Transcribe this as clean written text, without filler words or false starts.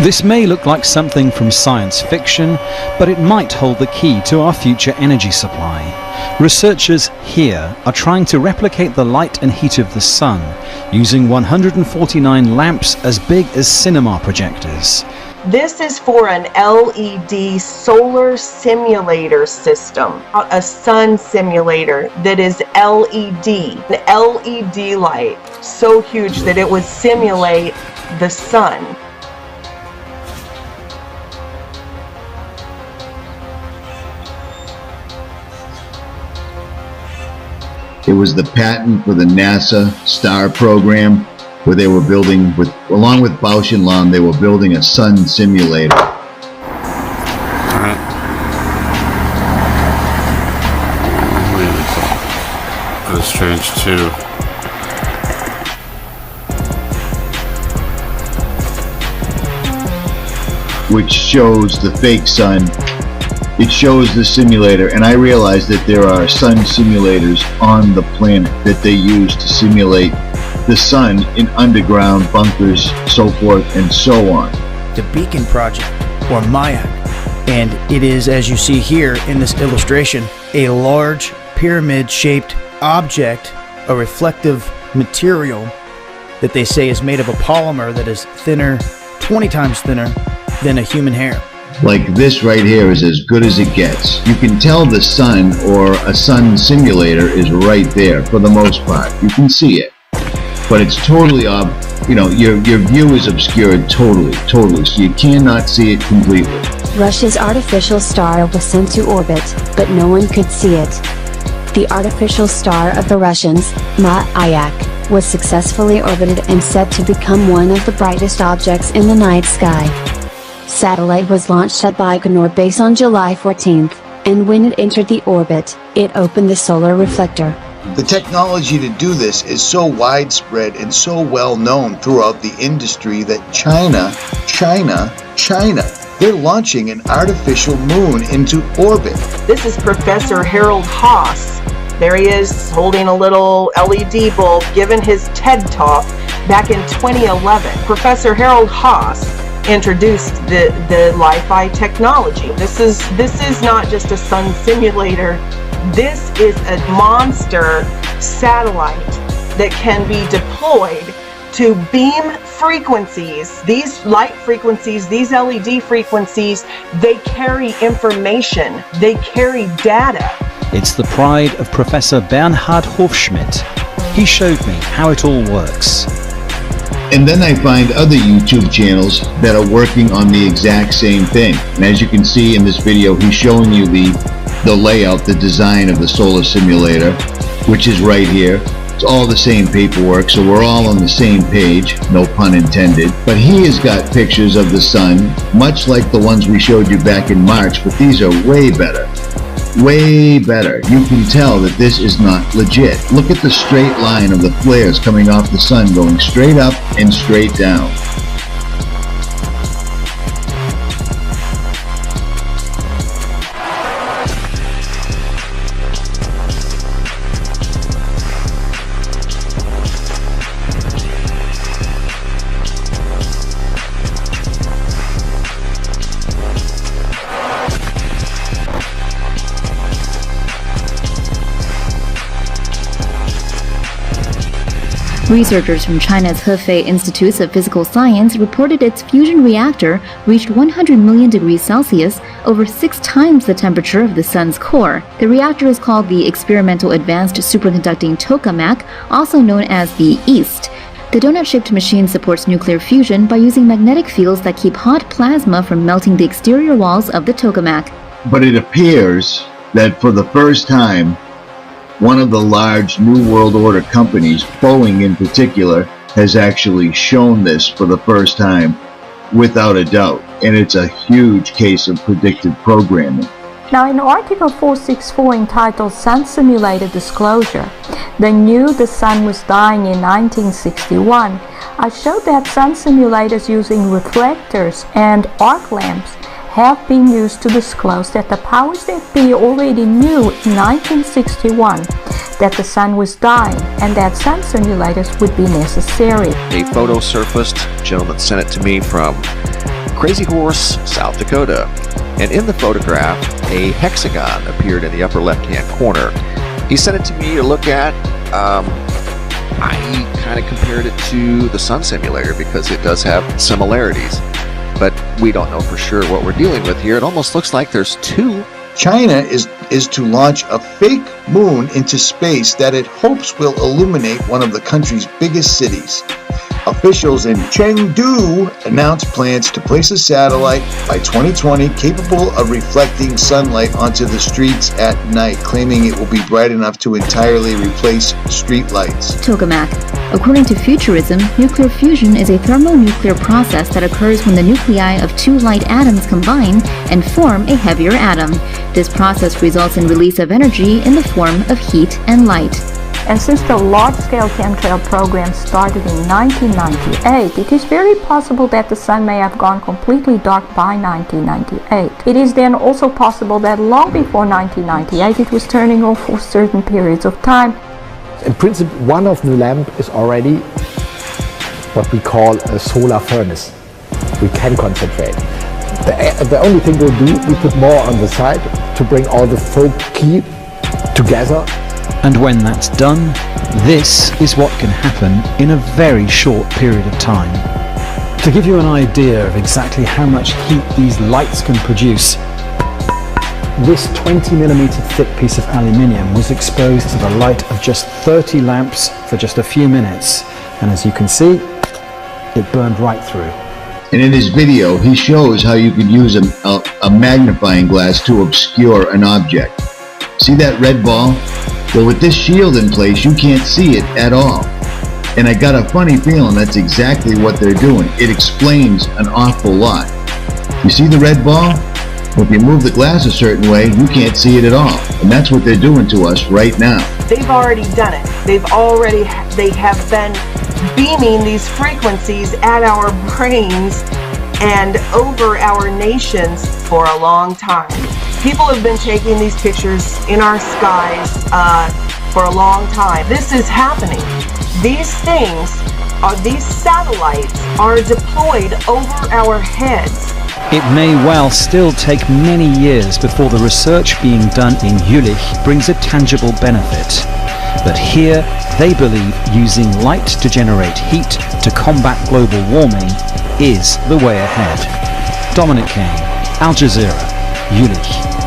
This may look like something from science fiction, but it might hold the key to our future energy supply. Researchers here are trying to replicate the light and heat of the sun using 149 lamps as big as cinema projectors. This is for an LED solar simulator system, a sun simulator that is LED, an LED light so huge that it would simulate the sun. It was the patent for the NASA STAR program, where they were building, along with Bausch & Lomb, they were building a sun simulator. That is strange too. Which shows the fake sun. It shows the simulator, and I realized that there are sun simulators on the planet that they use to simulate the sun in underground bunkers, so forth and so on. The Beacon Project, or MAYAC, and it is, as you see here in this illustration, a large pyramid-shaped object, a reflective material that they say is made of a polymer that is thinner, 20 times thinner than a human hair. Like this right here is as good as it gets. You can tell the sun or a sun simulator is right there for the most part. You can see it. But it's totally, your view is obscured totally, so you cannot see it completely. Russia's artificial star was sent to orbit, but no one could see it. The artificial star of the Russians, MAYAC, was successfully orbited and set to become one of the brightest objects in the night sky. Satellite was launched at Baikonur Base on July 14th, and when it entered the orbit, it opened the solar reflector. The technology to do this is so widespread and so well known throughout the industry that China, they're launching an artificial moon into orbit. This is Professor Harold Haas. There he is holding a little LED bulb, giving his TED Talk back in 2011. Professor Harold Haas introduced the Li-Fi technology. This is not just a sun simulator. This is a monster satellite that can be deployed to beam frequencies. These light frequencies, these LED frequencies, they carry information, they carry data. It's the pride of Professor Bernhard Hofschmidt. He showed me how it all works. And then I find other YouTube channels that are working on the exact same thing. And as you can see in this video, he's showing you the layout, the design of the solar simulator, which is right here. It's all the same paperwork, so we're all on the same page, no pun intended. But he has got pictures of the sun, much like the ones we showed you back in March, but these are way better. Way better. You can tell that this is not legit. Look at the straight line of the flares coming off the sun going straight up and straight down. Researchers from China's Hefei Institutes of Physical Science reported its fusion reactor reached 100 million degrees Celsius, over 6 times the temperature of the sun's core. The reactor is called the Experimental Advanced Superconducting Tokamak, also known as the EAST. The donut-shaped machine supports nuclear fusion by using magnetic fields that keep hot plasma from melting the exterior walls of the tokamak. But it appears that for the first time, one of the large New World Order companies, Boeing in particular, has actually shown this for the first time without a doubt. And it's a huge case of predictive programming. Now, in Article 464 entitled Sun Simulated Disclosure, they knew the sun was dying in 1961. I showed that sun simulators using reflectors and arc lamps have been used to disclose that the powers that be already knew in 1961 that the sun was dying and that sun simulators would be necessary. A photo surfaced, a gentleman sent it to me from Crazy Horse, South Dakota. And in the photograph, a hexagon appeared in the upper left-hand corner. He sent it to me to look at. I kind of compared it to the sun simulator because it does have similarities. But we don't know for sure what we're dealing with here. It almost looks like there's two. China is to launch a fake moon into space that it hopes will illuminate one of the country's biggest cities. Officials in Chengdu announced plans to place a satellite by 2020 capable of reflecting sunlight onto the streets at night, claiming it will be bright enough to entirely replace street lights. Tokamak. According to futurism, nuclear fusion is a thermonuclear process that occurs when the nuclei of two light atoms combine and form a heavier atom. This process results in release of energy in the form of heat and light. And since the large-scale chemtrail program started in 1998, it is very possible that the sun may have gone completely dark by 1998. It is then also possible that long before 1998 it was turning off for certain periods of time. In principle, one of the lamp is already what we call a solar furnace. We can concentrate. The only thing we'll do, we put more on the side to bring all the folk key together. And when that's done, this is what can happen in a very short period of time. To give you an idea of exactly how much heat these lights can produce, this 20mm thick piece of aluminium was exposed to the light of just 30 lamps for just a few minutes. And as you can see, it burned right through. And in his video, he shows how you could use a magnifying glass to obscure an object. See that red ball? Well, with this shield in place, you can't see it at all. And I got a funny feeling that's exactly what they're doing. It explains an awful lot. You see the red ball? Well, if you move the glass a certain way, you can't see it at all. And that's what they're doing to us right now. They've already done it. They have been beaming these frequencies at our brains and over our nations for a long time. People have been taking these pictures in our skies for a long time. This is happening. These satellites are deployed over our heads. It may well still take many years before the research being done in Jülich brings a tangible benefit. But here, they believe using light to generate heat to combat global warming is the way ahead. Dominic Kane, Al Jazeera, Jülich.